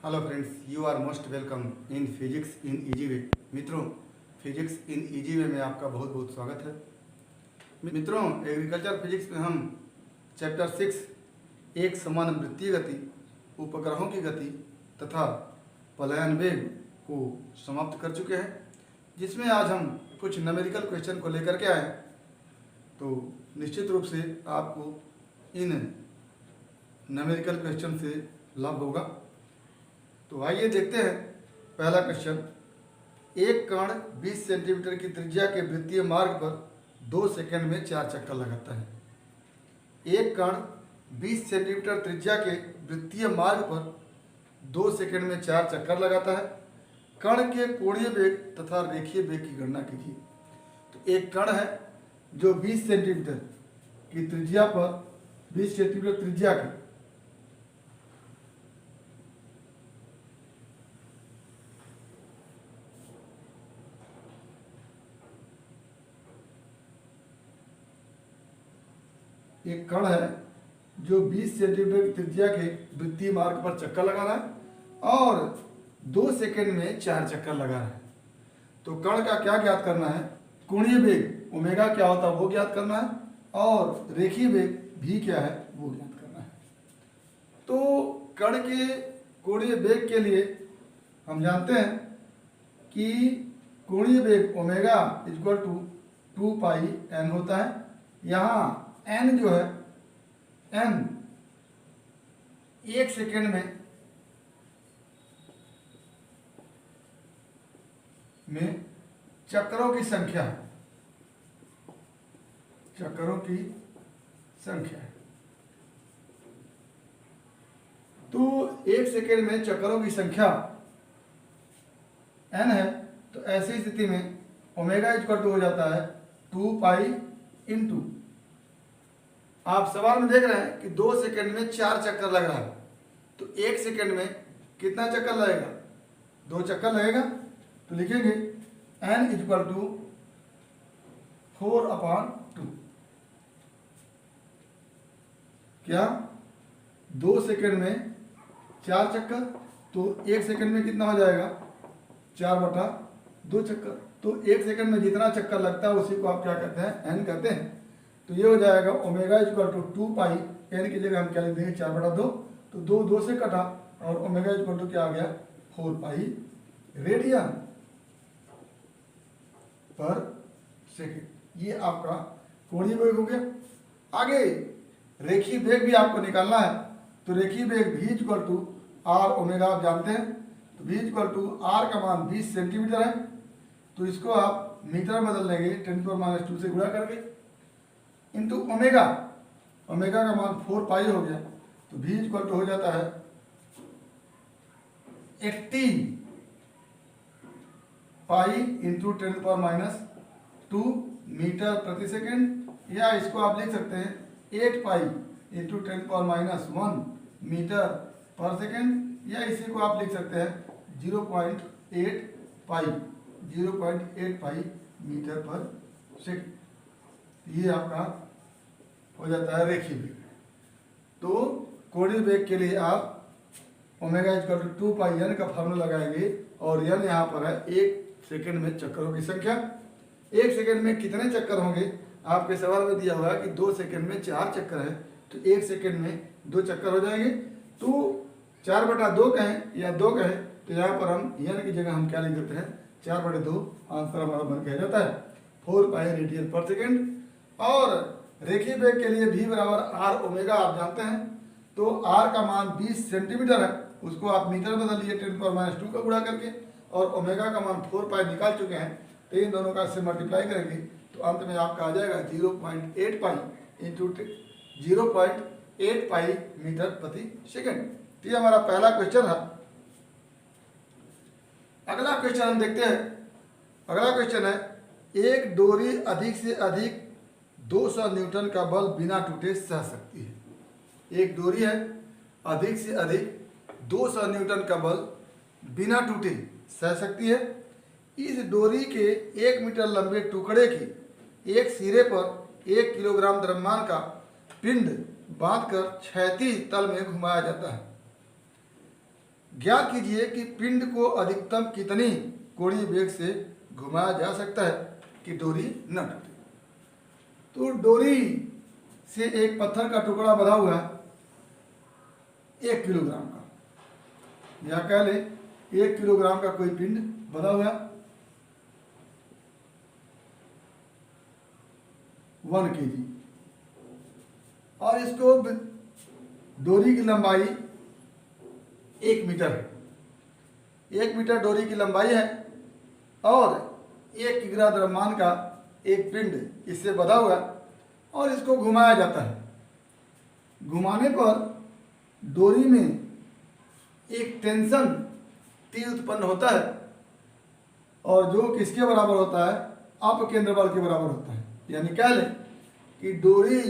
Hello friends, you are most welcome in physics in easy way. मित्रों, physics in easy वे में आपका बहुत बहुत स्वागत है। मित्रों, एग्रीकल्चर फिजिक्स में हम चैप्टर 6 एक समान वृत्तीय गति, उपग्रहों की गति तथा पलायन वेग को समाप्त कर चुके हैं, जिसमें आज हम कुछ न्यूमेरिकल क्वेश्चन को लेकर के आए। तो निश्चित रूप से आपको इन न्यूमेरिकल क्वेश्चन से लाभ होगा। तो आइए देखते हैं। पहला क्वेश्चन, एक कण 20 सेंटीमीटर की त्रिज्या के वृत्तीय मार्ग पर 2 सेकंड में 4 चक्कर लगाता है। एक कण 20 सेंटीमीटर त्रिज्या के वृत्तीय मार्ग पर 2 सेकंड में 4 चक्कर लगाता है। कण के कोणीय वेग तथा रेखीय वेग की गणना कीजिए। तो एक कण है जो 20 सेंटीमीटर की त्रिज्या पर 20 सेंटीमीटर त्रिज्या के एक कण है जो 20 सेंटीमीटर की त्रिज्या के वृत्तीय मार्ग पर चक्कर लगा रहा है और 2 सेकंड में 4 चक्कर लगा रहा है। तो कण का क्या ज्ञात करना है? कोणीय वेग ओमेगा क्या होता है वो ज्ञात करना है और रेखीय वेग भी क्या है वो ज्ञात करना है। तो कण के कोणीय वेग के लिए हम जानते हैं कि कोणीय वेग omega equal to 2 pi N होता है। यहाँ एन जो है, एन 1 सेकेंड में चक्रों की संख्या है, चक्रों की संख्या है। तो 1 सेकेंड में चक्रों की संख्या एन है। तो ऐसी स्थिति में ओमेगा इक्वल टू हो जाता है 2 पाई इंटू, आप सवाल में देख रहे हैं कि 2 सेकंड में 4 चक्कर लग रहा है। तो 1 सेकंड में कितना चक्कर लगेगा? 2 चक्कर लगेगा। तो लिखेंगे n इक्वल टू 4/2। क्या 2 सेकंड में 4 चक्कर, तो 1 सेकंड में कितना हो जाएगा? 4/2 चक्कर। तो 1 सेकंड में जितना चक्कर लगता है उसी को आप क्या कहते हैं? n कहते हैं। तो ये हो जाएगा omega equal to 2 pi, N की जगह हम क्या लिख देंगे? 4/2। तो 2 से कटा और ओमेगा इक्वल टू क्या आ गया? 4 पाई रेडियन पर सेकेंड। ये आपका कोणीय वेग हो गया। आगे रेखीय वेग भी आपको निकालना है। तो रेखीय वेग v equal to R omega आप जानते हैं। तो v इक्वल टू आर का मान 20 सेंटीमीटर है। तो इसको आप मीटर में बदल लेंगे 10⁻² से गुणा करके, इंटू ओमेगा, ओमेगा का मान 4 पाई हो गया। तो v इक्वल टू हो जाता है 80 पाई इंटू 10⁻² मीटर प्रति सेकेंड, या इसको आप लिख सकते हैं 8 पाई इंटू 10⁻1 मीटर पर सेकेंड, या इसी को आप लिख सकते हैं 0.8 पाई मीटर पर सेकेंड। ये आपका हो जाता है रेखीय वेग। तो कोणीय वेग के लिए आप omega equal to 2 pi N का फॉर्मूला लगाएंगे और एन यहाँ पर है 1 सेकंड में चक्करों की संख्या। 1 सेकंड में कितने चक्कर होंगे? आपके सवाल में दिया हुआ है कि 2 सेकंड में 4 चक्कर है। तो 1 सेकंड में 2 चक्कर हो जाएंगे। तो 4/2 कहें या 2 कहें, तो यहाँ पर हम एन की जगह हम क्या लिख देते हैं? 4/2। आंसर हमारा बन के जाता है 4 पाई रेडियन पर सेकेंड। और रेखीय वेग के लिए v बराबर आर ओमेगा आप जानते हैं। तो r का मान 20 सेंटीमीटर है, उसको आप मीटर बदल लिए 10⁻² का गुणा करके, और ओमेगा का मान 4 पाई निकाल चुके हैं। तो इन दोनों का से मल्टीप्लाई करेंगे तो अंत में आपका आ जाएगा 0.8 पाई इंटू 0.8 पाई मीटर प्रति सेकेंड। तो ये हमारा पहला क्वेश्चन है। अगला क्वेश्चन हम देखते हैं। अगला क्वेश्चन है, एक डोरी अधिक से अधिक 200 न्यूटन का बल बिना टूटे सह सकती है। एक डोरी है, अधिक से अधिक 200 न्यूटन का बल बिना टूटे सह सकती है। इस डोरी के 1 मीटर लंबे टुकड़े की एक सिरे पर 1 किलोग्राम द्रव्यमान का पिंड बांधकर क्षैतिज तल में घुमाया जाता है। ज्ञात कीजिए कि पिंड को अधिकतम कितनी कोणीय वेग से घुमाया जा सकता है कि डोरी न टूटे। तो डोरी से एक पत्थर का टुकड़ा बंधा हुआ है 1 किलोग्राम का, या कह ले 1 किलोग्राम का कोई पिंड बंधा हुआ है 1 kg, और इसको डोरी की लंबाई 1 मीटर है। 1 मीटर डोरी की लंबाई है और 1 किग्रा द्रव्यमान का एक पिंड इससे बंधा हुआ है और इसको घुमाया जाता है। घुमाने पर डोरी में एक टेंशन T उत्पन्न होता है और जो किसके बराबर होता है, अपकेंद्र बल के बराबर होता है। यानी कह लें कि डोरी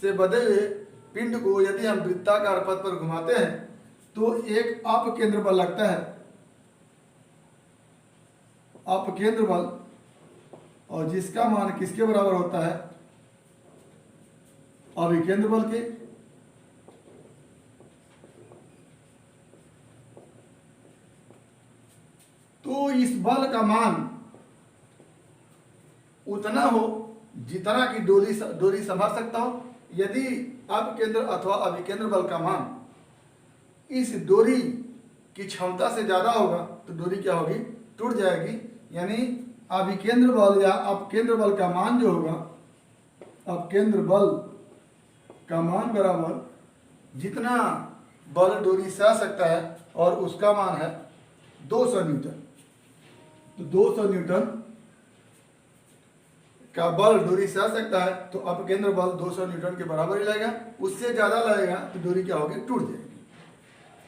से बंधे हुए पिंड को यदि हम वृत्ताकार पथ पर घुमाते हैं तो एक अपकेंद्र बल लगता है, अपकेंद्र बल, और जिसका मान किसके बराबर होता है, अभिकेंद्र बल के। तो इस बल का मान उतना हो जितना कि डोरी संभाल सकता हो। यदि अपकेंद्र अथवा अभिकेंद्र बल का मान इस डोरी की क्षमता से ज्यादा होगा तो डोरी क्या होगी, टूट जाएगी। यानी अभिकेंद्र बल या अपकेंद्र बल का मान जो होगा, अपकेंद्र बल का मान बराबर जितना बल डोरी सह सकता है और उसका मान है 200 न्यूटन। तो 200 न्यूटन का बल डोरी सह सकता है तो अपकेंद्र बल 200 न्यूटन के बराबर ही लगेगा। उससे ज्यादा लगेगा तो डोरी क्या होगी, टूट जाएगी।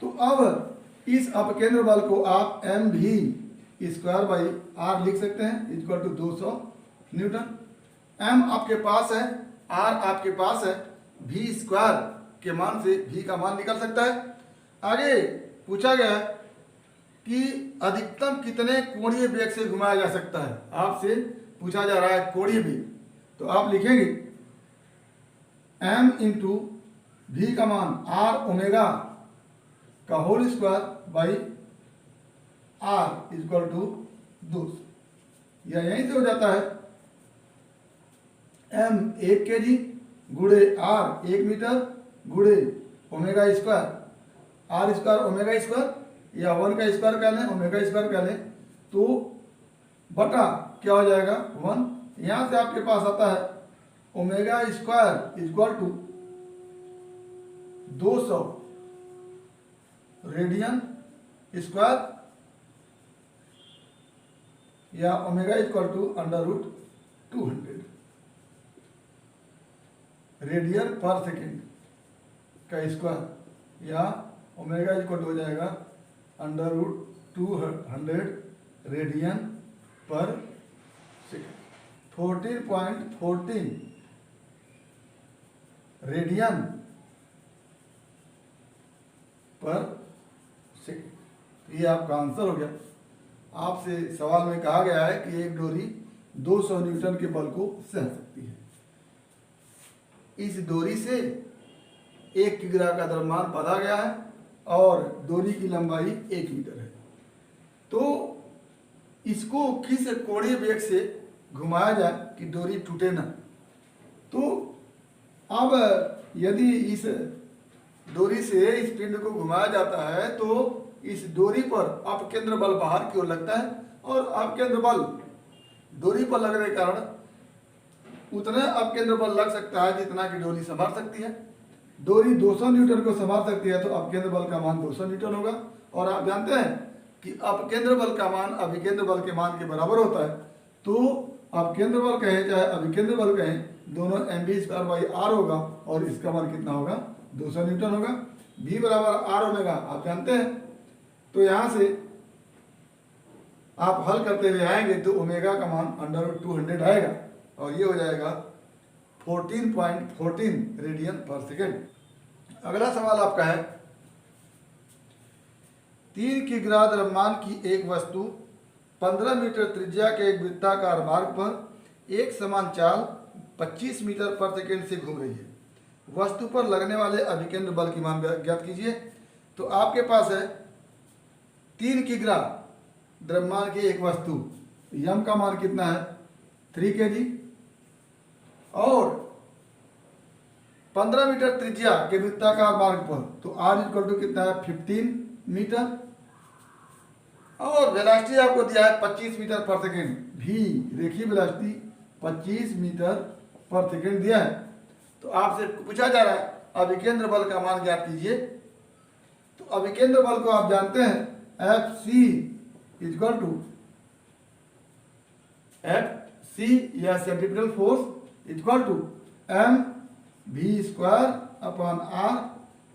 तो अब इस अपकेंद्र बल को आप mv² लिख सकते हैं इक्वल टू 200 न्यूटन। m आपके पास है, r आपके पास है, v² के मान से v का मान निकल सकता है। आगे पूछा गया कि अधिकतम कितने कोणीय वेग से घुमाया जा सकता है, आपसे पूछा जा रहा है कोणीय वेग। तो आप लिखेंगे m इंटू v का मान r ओमेगा का whole square by r equal to 200, या यहीं से हो जाता है m 1 kg गुणे r 1 मीटर गुणे omega square, r square omega square, या 1 का स्क्वायर कर लें, ओमेगा स्क्वायर कर लें, तो बटा क्या हो जाएगा 1। यहां से आपके पास आता है omega square equal to 200 radian square, या omega equal to √200 radian per second का स्क्वायर, या ओमेगा इक्वल हो जाएगा √200 radian per second. 14.14 radian per second. ये आपका आंसर हो गया। आपसे सवाल में कहा गया है कि एक डोरी 200 न्यूटन के बल को सह सकती है। इस डोरी से 1 किग्रा का द्रव्यमान बंधा गया है और डोरी की लंबाई 1 मीटर है। तो इसको किस कोणीय वेग से घुमाया जाए कि डोरी टूटे ना। तो अब यदि इस डोरी से इस पिंड को घुमाया जाता है तो इस डोरी पर अपकेंद्र बल बाहर की ओर लगता है और अपकेंद्र बल डोरी पर लगने के कारण उतना अपकेंद्र बल लग सकता है जितना कि डोरी संभाल सकती है। डोरी 200 न्यूटन को संभाल सकती है तो अपकेंद्र बल का मान 200 न्यूटन होगा। और आप जानते हैं कि अपकेंद्र बल का मान अभिकेंद्र बल के मान के बराबर होता है। तो अपकेंद्र बल कहें चाहे अभिकेंद्र बल कहें, दोनों mv²/r होगा और इसका मान कितना होगा 200 न्यूटन होगा। v बराबर r ओमेगा आप जानते हैं। तो यहाँ से आप हल करते हुए आएंगे तो ओमेगा का मान √200 आएगा और ये हो जाएगा 14.14 रेडियन पर सेकेंड। अगला सवाल आपका है 3 किग्रा द्रव्यमान की एक वस्तु 15 मीटर त्रिज्या के एक वृत्ताकार मार्ग पर एक समान चाल 25 मीटर पर सेकेंड से घूम रही है। वस्तु पर लगने वाले अभिकेंद्र बल की मान ज्ञात कीजिए। तो आपके पास है 3 किग्रा द्रव्यमान की एक वस्तु, यम का मान कितना है 3 kg, और 15 मीटर त्रिज्या के वृत्ताकार मार्ग पर, तो r इक्वल टू कितना है 15 मीटर, और वेलोसिटी आपको दिया है 25 मीटर पर सेकेंड, भी रेखीय वेलोसिटी 25 मीटर पर सेकेंड दिया है। तो आपसे पूछा जा रहा है अभिकेंद्र बल का मान ज्ञात कीजिए। तो अभिकेंद्र बल को आप जानते हैं एफ सी इक्वल टू या centripetal force equal to M V square upon R.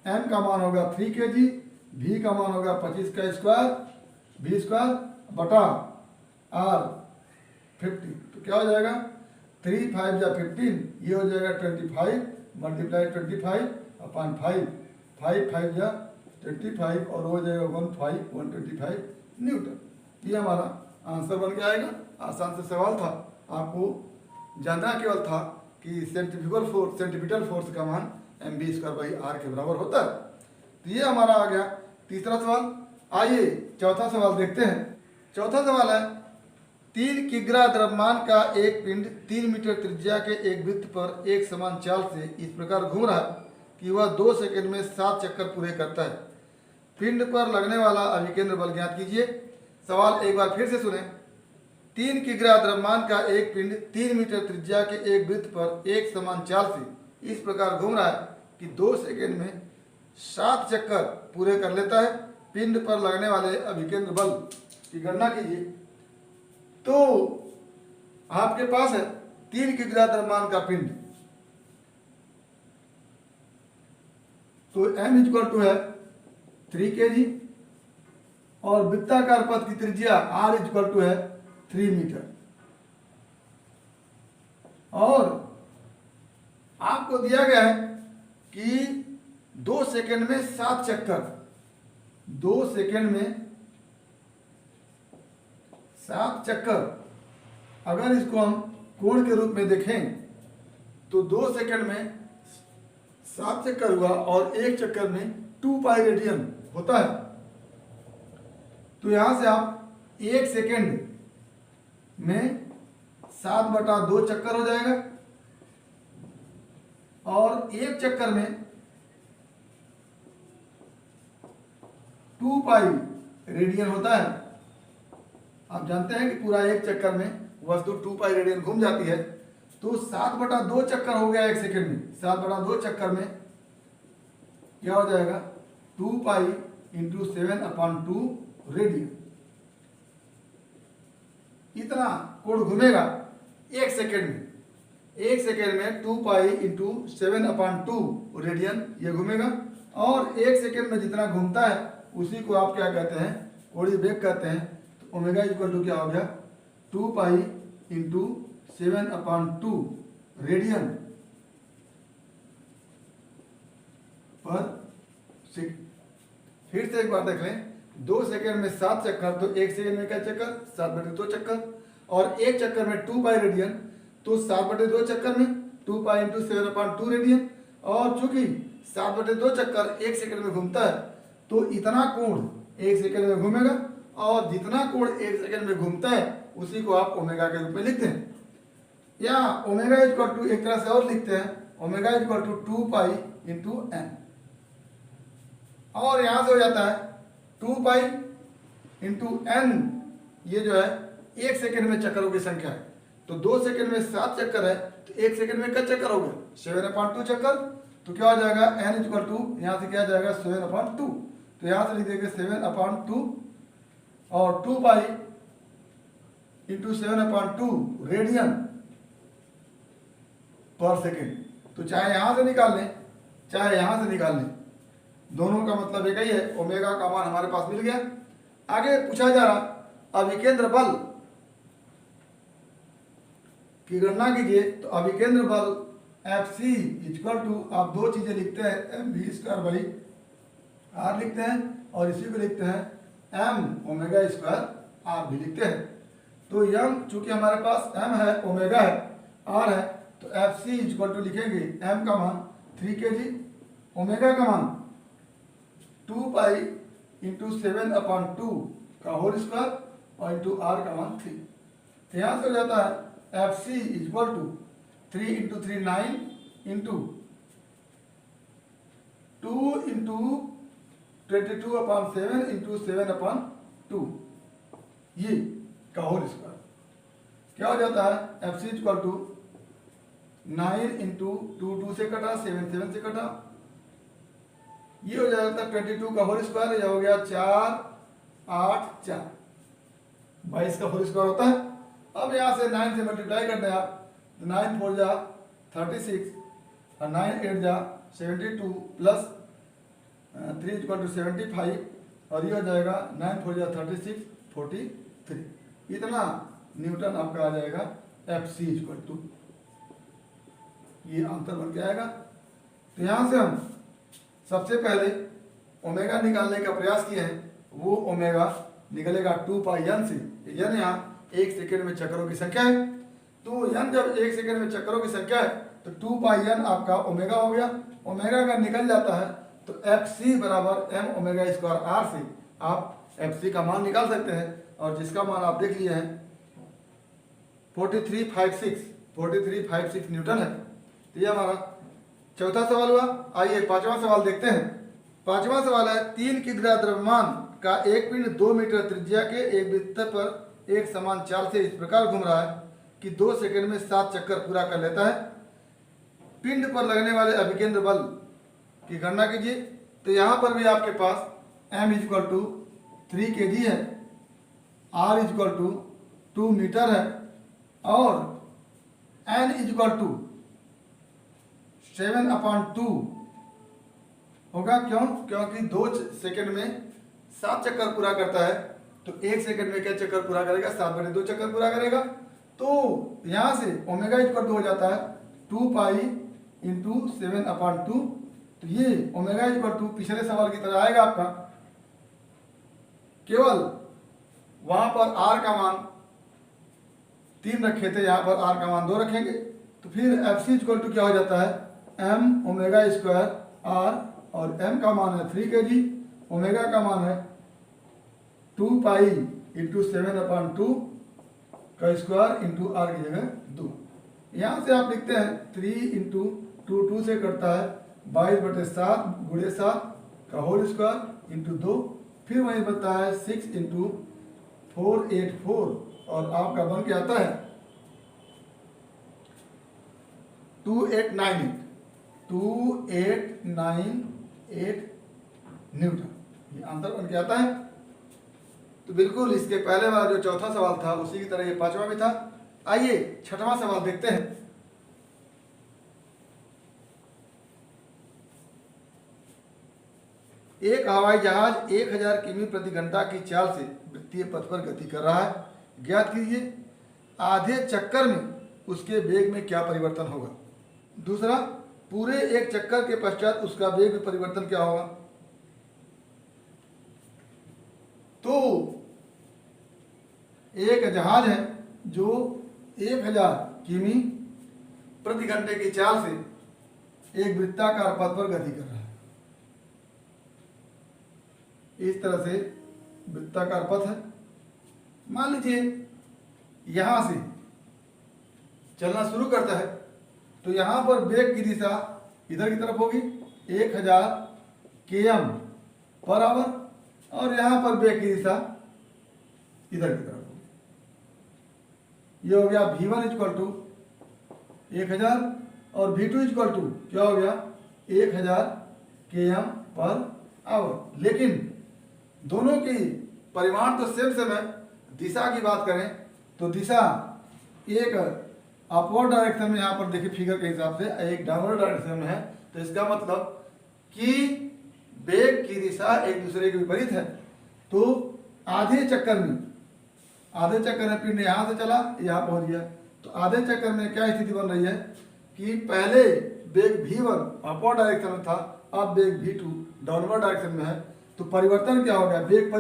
M का मान होगा 3 kg, वी का मान होगा 25 का स्क्वायर, वी स्क्वायर बटा आर 50। तो क्या हो जाएगा 3 5 या 15, ये हो जाएगा 25 मल्टीप्लाई 25 अपॉन 5, 5 5 या 25 और हो जाएगा 125 न्यूटन। ये हमारा आंसर बन के आएगा। आसान से सवाल था, आपको जानना केवल था कि सेंट्रीपिटल फोर्स का मान M V square by R के बराबर होता है। तो ये हमारा आ गया तीसरा सवाल। आइए चौथा सवाल देखते हैं। चौथा सवाल है 3 किग्रा द्रव्यमान का एक पिंड 3 मीटर त्रिज्या के एक वृत्त पर एक समान चाल से इस प्रकार घूम रहा है कि वह 2 सेकंड में 7 चक्कर पूरे करता है। पिंड पर लगने वाला अभिकेंद्र बल ज्ञात कीजिए। सवाल एक बार फिर से सुने। 3 किग्रा द्रव्यमान का एक पिंड 3 मीटर त्रिज्या के एक वृत्त पर एक समान चाल से इस प्रकार घूम रहा है कि 2 सेकंड में 7 चक्कर पूरे कर लेता है। पिंड पर लगने वाले अभिकेंद्र बल की गणना कीजिए। तो आपके पास है 3 किग्रा द्रव्यमान का पिंड, तो m इक्वल टू है 3 kg और वृत्ताकार पथ की त्रिज्या r इक्वल टू है 3 मीटर, और आपको दिया गया है कि 2 सेकंड में 7 चक्कर, 2 सेकंड में 7 चक्कर। अगर इसको हम कोण के रूप में देखें तो 2 सेकंड में 7 चक्कर हुआ और एक चक्कर में 2 पाई रेडियन होता है। तो यहां से आप 1 सेकंड में 7/2 चक्कर हो जाएगा, और एक चक्कर में 2 पाई रेडियन होता है। आप जानते हैं कि पूरा एक चक्कर में वस्तु 2 पाई रेडियन घूम जाती है। तो 7/2 चक्कर हो गया एक सेकंड में। 7/2 चक्कर में क्या हो जाएगा 2 पाई इंटू 7/2 रेडियन। इतना कोण घूमेगा एक सेकंड में। एक सेकंड में 2 पाई इंटू 7/2 रेडियन ये घूमेगा, और एक सेकंड में जितना घूमता है उसी को आप क्या कहते हैं कोणीय वेग कहते हैं। तो ओमेगा इक्वल टू क्या हो गया 2 पाई इंटू 7/2 रेडियन पर सेकंड। फिर से एक बार देख लें, 2 सेकंड में 7 चक्कर, तो एक सेकंड में क्या चक्कर 7/2 चक्कर, और एक चक्कर में 2 पाई रेडियन, तो 7/2 चक्कर में 2 पाई इंटू 7/2 रेडियन। और चूंकि 7/2 चक्कर एक सेकंड में घूमता है तो इतना कोण एक सेकंड में घूमेगा, और जितना कोण एक सेकंड में घूमता है उसी को आप ओमेगा के रूप में लिखते हैं। या ओमेगा इक्वल टू एक तरह से और लिखते हैं, omega equal to 2 pi into N, और यहां से हो जाता है 2 पाई इंटू एन। ये जो है एक सेकंड में चक्करों की संख्या है। तो 2 सेकंड में 7 चक्कर है, तो एक सेकंड में क्या चक्कर हो गया 7/2 चक्कर। तो क्या हो जाएगा n इक्वल टू, यहाँ से क्या जाएगा 7/2, तो यहाँ से लिख देंगे 7/2 और 2 pi into 7/2 radian per second. तो चाहे यहां से निकाल लें चाहे यहां से निकाल लें, दोनों का मतलब एक ही है। ओमेगा का मान हमारे पास मिल गया। आगे पूछा जा रहा अभिकेंद्र बल की गणना कीजिए। तो अभिकेंद्र बल एफ सी इक्वल टू, आप दो चीजें लिखते हैं M V square by R लिखते हैं, और इसी को लिखते हैं एम ओमेगा स्क्वायर आर भी लिखते हैं। तो यम चूंकि हमारे पास एम है, ओमेगा है, आर है, तो एफ सी इक्वल टू लिखेंगे एम का मान 3 kg, ओमेगा का मान 2 पाई इंटू 7/2 का होल स्क्वायर और इंटू आर का मान 3। तो यहाँ से हो जाता है F C equal to 3 into 3 9 into 2 into 22/7 into 7/2 ये का होल स्क्वायर। क्या हो जाता है F C equal to 9 into 2 से कटा 7 से कटा, ये हो जाता है 22 का होल स्क्वायर, यह हो गया 4 8 4 22 का होल स्क्वायर होता है। अब यहाँ से 9 से मल्टीप्लाई करते हैं आप, तो 9 4 जा 36 और 9 8 जा 72 प्लस 3 इक्वल टू 75 और ये हो जाएगा 9 4 जा 36 43, इतना न्यूटन आपका आ जाएगा एफ सी इक्वल टू, ये आंसर बन के आएगा। तो यहाँ से हम सबसे पहले ओमेगा निकालने का प्रयास किए हैं, वो ओमेगा निकलेगा 2 पाई एन से। एन यहाँ 1 सेकेंड में चक्करों की संख्या है, तो एन जब 1 सेकेंड में चक्करों की संख्या है तो 2 पाई एन आपका ओमेगा हो गया। ओमेगा अगर निकल जाता है तो एफ सी बराबर एम ओमेगा स्क्वायर आर से आप एफ सी का मान निकाल सकते हैं, और जिसका मान आप देख लिए हैं 4356 न्यूटन है। तो ये हमारा चौथा सवाल हुआ। आइए पांचवा सवाल देखते हैं। पांचवा सवाल है 3 किग्रा द्रव्यमान का एक पिंड 2 मीटर त्रिज्या के एक वृत्त पर एक समान चाल से इस प्रकार घूम रहा है कि 2 सेकंड में 7 चक्कर पूरा कर लेता है। पिंड पर लगने वाले अभिकेंद्र बल की गणना कीजिए। तो यहाँ पर भी आपके पास m इक्वल टू 3 kg है, r इक्वल टू 2 मीटर है और n इक्वल टू 7/2 होगा। क्यों? क्योंकि 2 सेकंड में 7 चक्कर पूरा करता है, तो 1 सेकंड में क्या चक्कर पूरा करेगा? 7/2 चक्कर पूरा करेगा। तो यहाँ से ओमेगा इक्वल टू हो जाता है 2 पाई इंटू 7/2। तो ये ओमेगा इक्वल टू पिछले सवाल की तरह आएगा आपका, केवल वहां पर आर का मान 3 रखे थे, यहाँ पर आर का मान 2 रखेंगे। तो फिर एफ सी इक्वल टू क्या हो जाता है एम ओमेगा स्क्वायर आर, और एम का मान है 3 kg, ओमेगा का मान है 2 पाई इंटू 7/2 का स्क्वायर इंटू आर की जगह 2। यहाँ से आप लिखते हैं 3 इंटू 2 से कटता है 22/7 गुणे 7 का होल स्क्वायर इंटू 2, फिर वही बनता है 6 इंटू 484 और आपका बन के आता है 2898 न्यूटन, ये आंसर बन के आता है। तो बिल्कुल इसके पहले वाला जो चौथा सवाल था उसी की तरह ये पांचवा भी था। आइए छठवां सवाल देखते हैं। एक हवाई जहाज 1000 किमी प्रति घंटा की चाल से वृत्तीय पथ पर गति कर रहा है। ज्ञात कीजिए आधे चक्कर में उसके वेग में क्या परिवर्तन होगा। दूसरा, पूरे एक चक्कर के पश्चात उसका वेग में परिवर्तन क्या होगा। तो एक जहाज है जो 1000 किमी प्रति घंटे की चाल से एक वृत्ताकार पथ पर गति कर रहा है। इस तरह से वृत्ताकार पथ है। मान लीजिए यहां से चलना शुरू करता है, तो यहां पर वेग की दिशा इधर की तरफ होगी 1000 km पर आवर, और यहां पर वेग की दिशा इधर की तरफ होगी। ये हो गया v1 इक्वल टू 1000 और v2 इक्वल टू क्या हो गया 1000 km पर आवर। लेकिन दोनों की परिमाण तो सेम है। दिशा की बात करें तो दिशा एक अपवर्ड डायरेक्शन में, यहाँ पर देखिए फिगर के हिसाब से एक डाउनवर्ड डायरेक्शन में है। तो इसका मतलब कि वेग की दिशा एक दूसरे के विपरीत है। तो आधे चक्कर में पिंड यहाँ से चला यहाँ पहुँच गया। तो आधे चक्कर में क्या स्थिति बन रही है कि पहले वेग v1 अपवर्ड डायरेक्शन में था, अब वेग v2 डाउनवर्ड डायरेक्शन में है। तो परिवर्तन क्या हो गया, वेग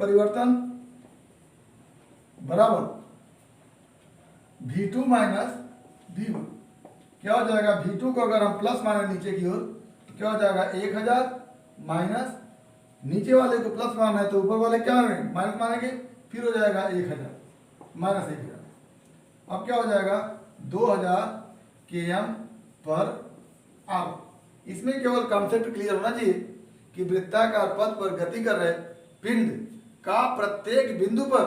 परिवर्तन बराबर v2 माइनस v1। क्या हो जाएगा, v2 को अगर हम प्लस माने नीचे की ओर तो क्या हो जाएगा 1000 माइनस नीचे वाले को प्लस मानना है तो ऊपर वाले क्या मानेंगे, माइनस मानेंगे, फिर हो जाएगा 1000 माइनस 1000। अब क्या हो जाएगा 2000 km पर आवर। इसमें केवल कॉन्सेप्ट क्लियर होना चाहिए कि वृत्ताकार पथ पर गति कर रहे पिंड का प्रत्येक बिंदु पर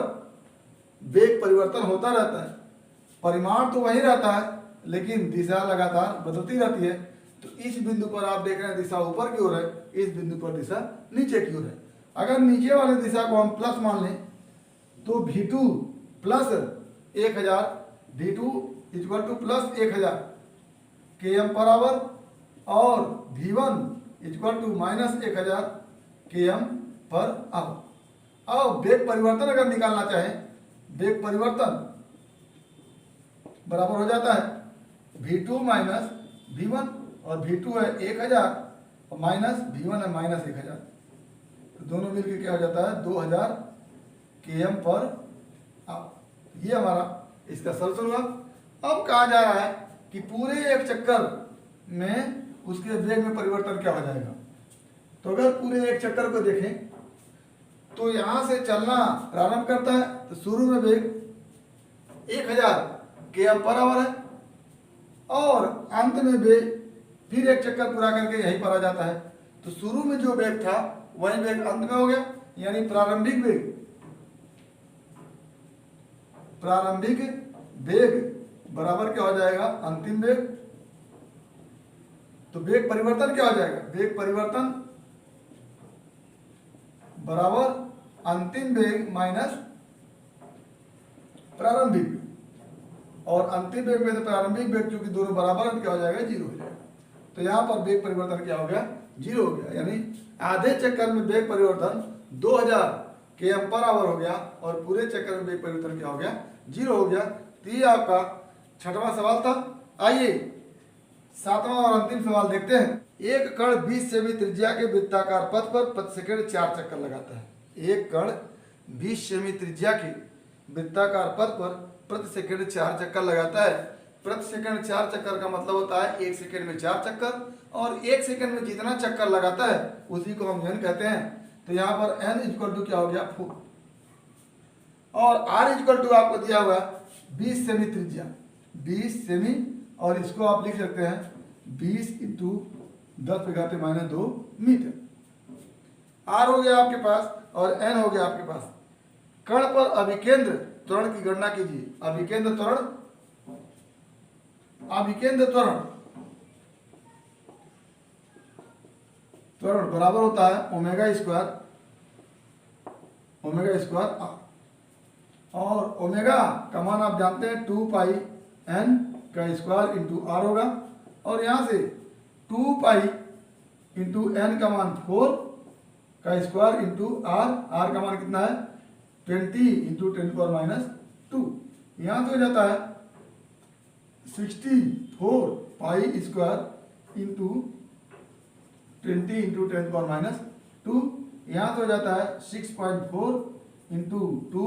वेग परिवर्तन होता रहता है। परिमाण तो वही रहता है लेकिन दिशा लगातार बदलती रहती है। तो इस बिंदु पर आप देख रहे हैं दिशा ऊपर की ओर है, इस बिंदु पर दिशा नीचे की ओर है। अगर नीचे वाले दिशा को हम प्लस मान लें तो V2 plus 1000 V2 equal to plus 1000 km per hour और V1 equal to minus 1000 km per hour. अब वेग परिवर्तन अगर निकालना चाहें, वेग परिवर्तन बराबर हो जाता है V2 माइनस V1 और V2 है 1000 और माइनस V1 है माइनस 1000, तो दोनों मिलकर क्या हो जाता है 2000 km पर आवर। ये हमारा इसका सॉल्यूशन हुआ। अब कहा जा रहा है कि पूरे एक चक्कर में उसके वेग में परिवर्तन क्या हो जाएगा। तो अगर पूरे एक चक्कर को देखें तो यहां से चलना प्रारंभ करता है तो शुरू में वेग 1000 km पर आवर है और अंत में वेग फिर एक चक्कर पूरा करके यहीं पर आ जाता है। तो शुरू में जो वेग था वही वेग अंत में हो गया, यानी प्रारंभिक वेग बराबर क्या हो जाएगा अंतिम वेग। तो वेग परिवर्तन क्या हो जाएगा, वेग परिवर्तन बराबर अंतिम वेग माइनस प्रारंभिक वेग, और अंतिम वेग में से प्रारंभिक वेग क्योंकि दोनों बराबर है क्या हो जाएगा 0 हो जाएगा। तो यहाँ पर वेग परिवर्तन क्या हो गया 0 हो गया, यानी आधे चक्कर में वेग परिवर्तन 2000 km पर आवर हो गया और पूरे चक्कर में वेग परिवर्तन क्या हो गया 0 हो गया। तो ये आपका 6वां सवाल था। आइए 7वां और अंतिम सवाल देखते हैं। एक कण 20 सेमी त्रिज्या के वृत्ताकार पथ पर प्रति सेकंड 4 चक्कर लगाता है। एक कण 20 सेमी त्रिज्या के वृत्ताकार पथ पर प्रति सेकंड 4 चक्कर लगाता है। प्रति सेकंड 4 चक्कर का मतलब होता है 1 सेकंड में 4 चक्कर, और 1 सेकंड में जितना चक्कर लगाता है उसी को हम n कहते हैं। तो यहाँ पर n इक्वल टू क्या हो गया 4 और r इक्वल टू आपको दिया हुआ 20 सेमी त्रिज्या 20 सेमी, और इसको आप लिख सकते हैं 20 इंटू 10⁻⁻2 मीटर। r हो गया आपके पास और n हो गया आपके पास। कण पर अभिकेंद्र त्वरण की गणना कीजिए। अभिकेंद्र त्वरण बराबर होता है ओमेगा स्क्वायर आर, और ओमेगा का मान आप जानते हैं 2 पाई n का स्क्वायर इंटू आर होगा, और यहाँ से 2 पाई इंटू n का मान 4 का स्क्वायर इंटू आर का मान कितना है 20 इंटू 10⁻²। यहाँ से हो जाता है 64 पाई स्क्वायर इंटू 20 इंटू 10⁻²। यहाँ से हो जाता है 6.4 इंटू 2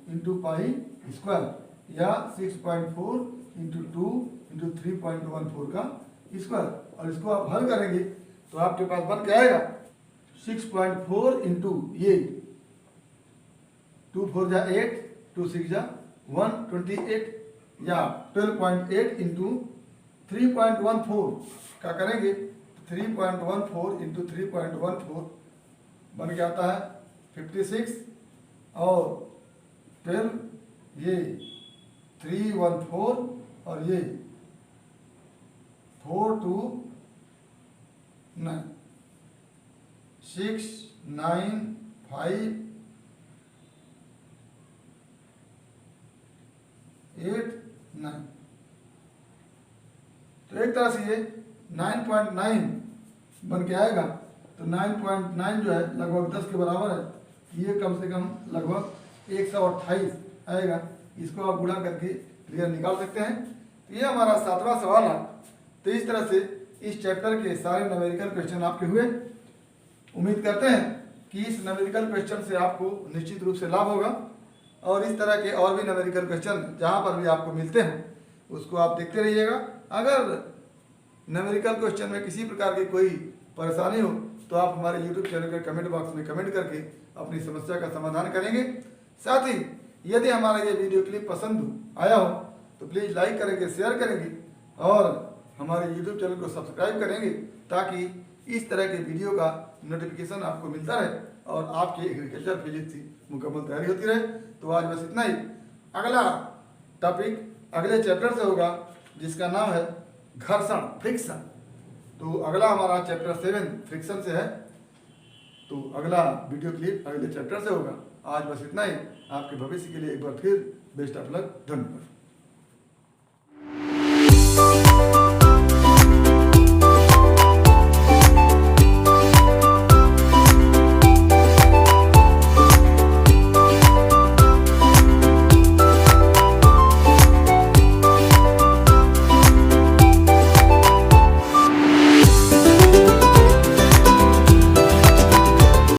इंटू पाई स्क्वायर, या 6.4 इंटू 2 इंटू 3.14 का स्क्वायर। और इसको आप हल करेंगे तो आपके पास बन के आएगा 6.4 इंटू ये 2 4 जा 8 2 6 जा 128, या 12.8 इंटू 3.14 का करेंगे 3.14 इंटू 3.14 बन के आता है 56, और 12 ये 314 और ये 4 2 9 6 9 5 8 9। तो एक तरह से ये 9.9 बन के आएगा। तो 9.9 जो है लगभग 10 के बराबर है, ये कम से कम लगभग 128 आएगा। इसको आप गुणा करके क्लियर निकाल सकते हैं। तो ये हमारा 7वां सवाल है। तो इस तरह से इस चैप्टर के सारे न्यूमेरिकल क्वेश्चन आपके हुए। उम्मीद करते हैं कि इस न्यूमेरिकल क्वेश्चन से आपको निश्चित रूप से लाभ होगा, और इस तरह के और भी न्यूमेरिकल क्वेश्चन जहाँ पर भी आपको मिलते हैं उसको आप देखते रहिएगा। अगर न्यूमेरिकल क्वेश्चन में किसी प्रकार की कोई परेशानी हो तो आप हमारे यूट्यूब चैनल के कमेंट बॉक्स में कमेंट करके अपनी समस्या का समाधान करेंगे। साथ ही यदि हमारा ये वीडियो क्लिप पसंद आया हो तो प्लीज़ लाइक करेंगे, शेयर करेंगे और हमारे यूट्यूब चैनल को सब्सक्राइब करेंगे, ताकि इस तरह के वीडियो का नोटिफिकेशन आपको मिलता रहे और आपकी एग्रीकल्चर फिजिक्स की मुकम्मल तैयारी होती रहे। तो आज बस इतना ही। अगला टॉपिक अगले चैप्टर से होगा, जिसका नाम है घर्षण, फ्रिक्शन। तो अगला हमारा चैप्टर 7 फ्रिक्शन से है। तो अगला वीडियो क्लिप अगले चैप्टर से होगा। आज बस इतना ही। आपके भविष्य के लिए एक बार फिर बेस्ट ऑफ लक। धन्यवाद।